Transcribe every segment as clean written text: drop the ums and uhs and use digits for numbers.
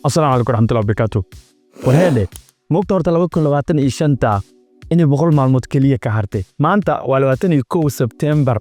السلام عليكم ورحمة الله وبركاته. وهذا موقت هرتا 2025 inay 100 maalmood kaliya ka hartay. Maanta waa 21 Sebtembar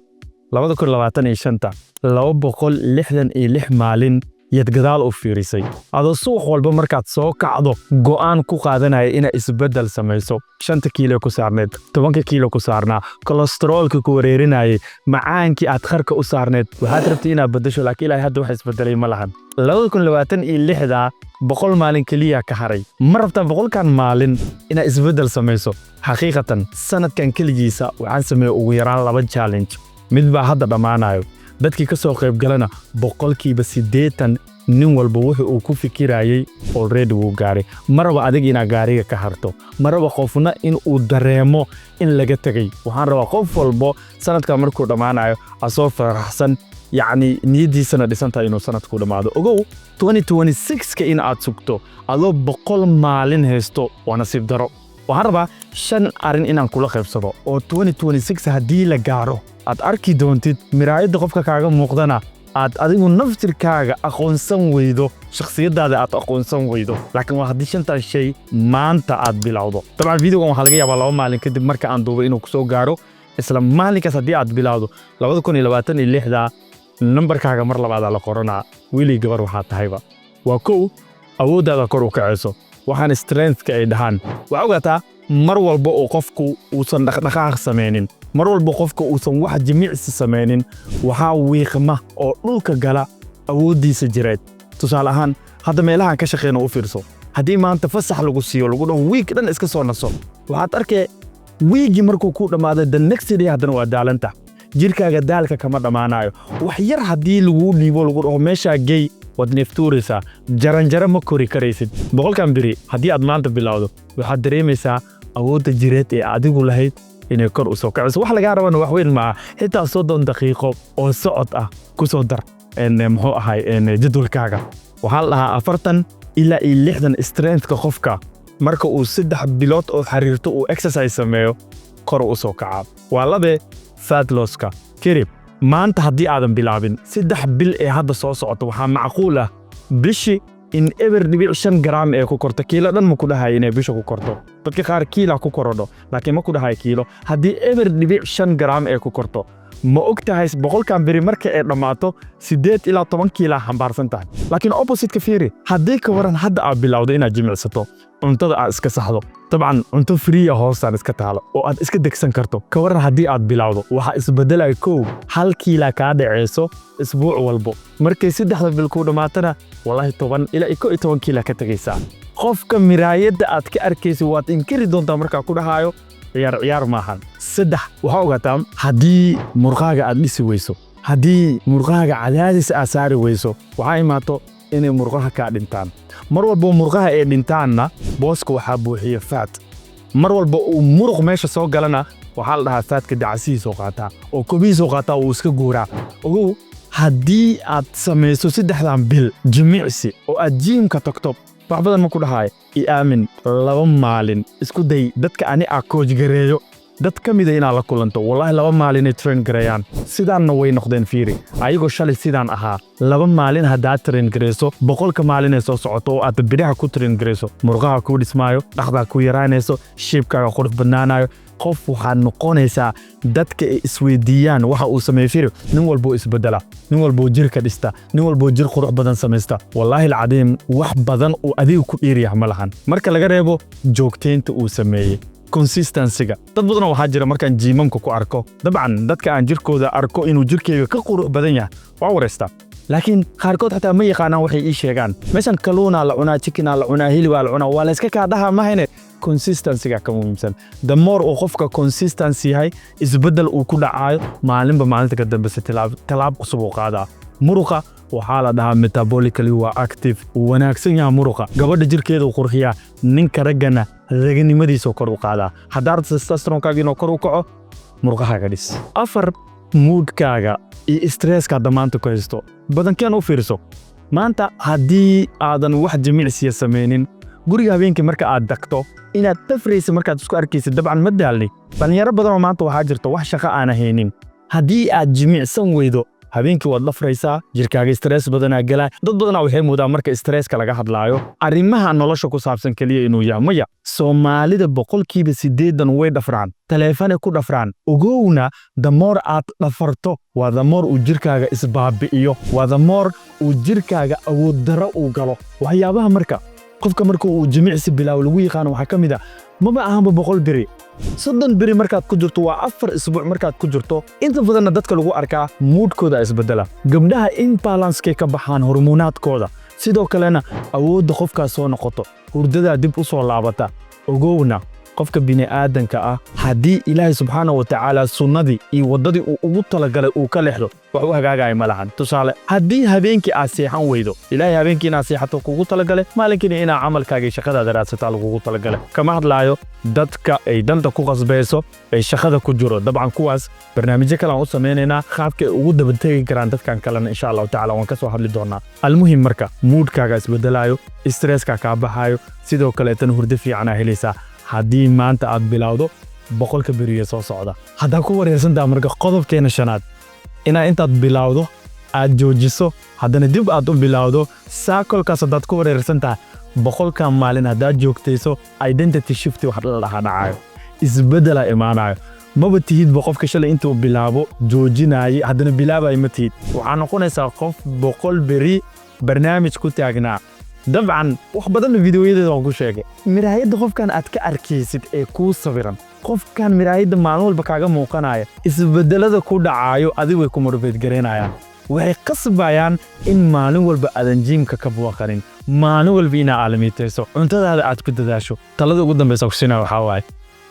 2025 266 maalin yad gadaal u fiirisay. Adoo suuq walba markaad soo kacdo go'aan ku qaadanaya inaad isbedel samayso. 5 kiilo ku saarneed, 10 kiilo ku saarnaa, kolestaroolka ku wareerinayay, macaankii aad kharka u saarneed. Waxaad rabtay inaad bedesho laakiin ilaahay hadda wax isbedelay ma lahan. 2026 100 maalin kaliya ka haray. Ma rabtaan 100kan maalin inaad isbedel samayso. Xaqiiqatan sanadkan kaligiisa waxaan sameeyay ugu yaraan 2 challenge. Mid baa hadda dhamaanayo. dadkii ka soo qayb galana 80% nin walba wuxuu uu ku fikirayay already wuu gaaray. Maraba adig ina gaariga ka harto. Maraba qofna in uu dareemo in laga tagay. Waxaan rabaa qof walba sanadka markuu dhamaanayo asoo faraxsan يعني نيدي سنة ديسانتا إنه سنة كودا ماذا أقول 2026 كإن أتسكتو ألو بقول مالين هستو ونصيب درو وهربا شن أرين إن كل خير صدق أو 2026 هدي لجارو أت أركي دونتي مراية دقفك كاغا مقدنا أديمو نفتر كاغا أكون سن ويدو شخصية دا أكون سن ويدو لكن وحديش انت الشيء ما انت بلاودو طبعا الفيديو كون حلقة يابا مالين كدب مركا أندوبا إنو كسو جارو إسلام مالين كسادي بلاودو لو كوني لباتن اللي حدا numberkaaga mar labaad la qorana wili gabar waxa tahayba waa koo awoodaada kor u kacayso waxaan strength-ka ay dhahan waxa ogaataa mar walba oo qofku uusan dhaqdhaqaaq sameeynin mar walba qofku uusan wax jimicsi sameeynin waxa wiiqma oo dhulka gala awoodiisa jireed tusaale ahaan hadda meelaha ka shaqeeyna u fiirso hadii maanta fasax lagu siiyo lagu dhaho week dhan iska soo naso waxaad arkay weegi markuu ku dhamaado the next day hadana waa daalanta jirkaaga daalka kama dhamaanayo wax yar hadii lagu dhiibo lagu dhaho meesha gay wad neeftuuraysa jaranjaro ma kori karaysid boqolkan biri hadii aad maanta bilowdo waxaad dareemaysaa awoodda jireed ee adigu lahayd inay kor u soo kacayso wax laga rabana wax weyn ma xitaa 30 daqiiqo oo socod ah ku soo dar muxuu ahay jadwalkaaga waxa la dhahaa 40 ilaa 60 strength-ka qofka marka uu 3 bilood oo xiriirto uu exercise sameeyo kor u soo kaca waa labe fat loss-ka kirib maanta hadii aadan bilaabin 3 bil ee hadda soo socoto waxa macquul ah bishi in ever 5 gram ee ku korto kiilo dhan ma ku dhahay inay bisha ku korto dadka qaar kiilo ku korodho laakiin ma ku dhahay kiilo hadii ever 5 gram ee ku korto ma ogtahay 100kan biri marka ay dhamaato 8 ilaa 10 kiilo xambaarsan tahay laakiin opposite ka fiiri hadii ka waran hadda aad bilowdo inaad jimicsato cuntada aad iska saxdo طبعا cunto free hoosaan iska taalo oo aad iska degsan karto ka waran hadii aad bilowdo waxa isbedelay koow 1 kiilo ka dhaceyso isbuuc walbo markay 3 bil ku dhamaatana wallahi 10 ilaa 12 kiilo ka tagaysaa qofka miraayada aad ka arkaysi waad inkiri doontaa marka ku dhahayo ciyaar maahan 3 waxa ogaataa hadii murqaaga aad dhisi weyso hadii murqaaga cadaadis aad saari weyso waxa imaato inay murqaha ka dhintaan mar walba murqaha ay dhintaanna booska waxa buuxiya fat mar walba uu muruq meesha soo galana waxa la dhahaa fatka dacasiis oo qaata oo kobiis oo qaata uu iska guuraa ugu hadii aad sameeyso 3 bil jimicsi oo aad gym-ka tagto wax badan ma ku dhahay aamin 2 maalin isku day dadka ani coach gareeyo dad kamid ah inaa la kulanto wallahi 2 maalin ay train gareeyaan sidaanna way noqdeen fiiri ayagoo shalay sidaan ahaa 2 maalin hadaa train gareeso 100ka maalin ay soo socoto oo aad biraha ku train gareeso murqaha ku dhismaayo dhaqda ku yaraanayso shape-kaaga qurux badnaanayo qof waxa noqonaysa dadka isweydiiyaan waxa uu sameeyo fiiri nin walba isbedela nin walba jirka dhista nin walba jir qurux badan sameeysta wallahi alcadiim wax badan oo adigu ku dhiiriyaha ma lahan marka laga reebo joogteynta uu sameeyay consistency-ga dad badan waxa jira markaan jiimamka ku arko dabcan dadka aan jirkooda arko inuu jirkeyga ka qurux badan yahay waa wareesta laakiin qaarkood xataa ma yaqaanaan waxay ii sheegaan meeshan kaluuna la cunaa chicken la cunaa hilib la cunaa waa la iska ka dhaha ma hayne consistency-ga ka muhiimsan the more oo qofka consistency yahay isbedel uu ku dhacayo maalinba maalinta ka dambaysa talaab cusub oo qaada muruqa waxa la dhahaa metabolically waa active wanaagsan yahay muruqa gabadha jirkeeda uu qurxiyaa ninka ragana raganimadiisa kor u qaada haddaad testosterone-kaaga inuu kor u kaco murqahaaga dhis 4 mood-kaaga iyo stress-ka damaanta ku haysto badankeen u fiirso maanta hadii aadan wax jimicsi sameeynin guriga habeenkii marka aad dagto inaad tafriisa markaad isku arkaysid dabcan ma daalni dhalinyaro badan oo maanta waxa jirta wax shaqo aan haynin hadii aad jimicsan weydo habeenkii waad la furaysaa jirkaaga stress badanaa galaa dad badanaa waxay moodaan marka stresska laga hadlaayo arrimaha nolosha ku saabsan kaliya inuu yahay maya Soomaalida 8% way dhafraan taleefane ku dhafraan ogowna the more aad dhafarto waa the more uu jirkaaga isbaabi'iyo waa the more uu jirkaaga awood daro uu galo waxyaabaha marka qofka marka uu jimicsi bilaaw lagu yaqaan waxa kamid ah maba ahanba 100 biri 30 biri markaad ku jirto waa 4 isbuuc markaad ku jirto inta badan dadka lagu arkaa moodkooda isbedela gabdhaha imbalance ka baxaan hormoonaadkooda sidoo kalena awoodda qofka soo noqoto hurdada dib u soo laabata ogowna qofka bini aadanka ah hadii Ilaahay subhanahu wa ta'ala sunnadii iyo wadadii uu ugu talagalay uu ka leexdo wax u hagaagay malahan tusaale hadii habeenkii aad seexan weydo Ilaahay habeenkii inaad seexato kugu talagalay maalinkiina ina camalkaaga iyo shaqadaada raadsataa lagu talagalay kama hadlaayo dadka ay danta ku qasbayso ay shaqada ku jiro dabcan kuwaas barnaamijyo kale aan u sameeynaa qaabka ay ugu dabatagi karaan dadkan kalena insha Allah ta'ala waan ka soo hadli doonaa almuhim marka moodkaaga isbedelayo stresska ka baxayo sidoo kale tan hurdo fiican ah helaysaa haddii maanta aad bilawdo 100 beriyo soo socda hadaa ku wareersantaa marka qodobkeena shanaad ina intaad bilawdo aad joojiso hadana dib aad u bilawdo saakolkaas hadaad ku wareersantaa 100 maalin hadaad joogtayso identity shift wax la dhahayo isbedela imaanayo maba tihid qofka shalay intuu bilaabo joojinaayo hadana bilaabay ma tihid waxa noqonaysaa qof 100 beri barnaamij ku taagnaa dabcan wax badan fiidiyoyada waan ku sheegay miraayada qofkan aad ka arkaysid ee ku sawiran qofkan miraayada maalin walba kaaga muuqanaya isbedelada ku dhacayo adigu way ku motivate gareynayaan waxay qasbayaan in maalin walba aadan jimka ka buuqanin maalin walba ina aalamiitayso cuntadaada aad ku dadaasho talada ugu dambaysa ku sinaa waxa waay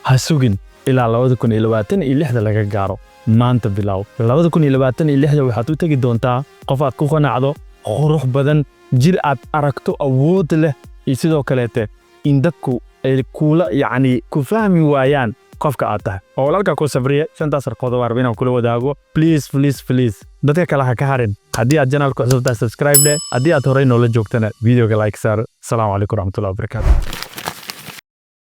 ha sugin ilaa 2026 laga gaaro maanta bilaw 2026 waxaad u tagi doontaa qof aad ku qanacdo qurux badan jir aad aragto awood leh iyo sidoo kaleete in dadku ay kula ku fahmi waayaan qofka aad tahay oo walaalka ku sabriye shantaas qodob war inaan kula wadaago please dadka kale ha ka harin hadii aad channelka cusub tahay subscribe hadii aad horey noola joogtana videoga like saar assalamu alaykum warahmatullahi wabarakatuh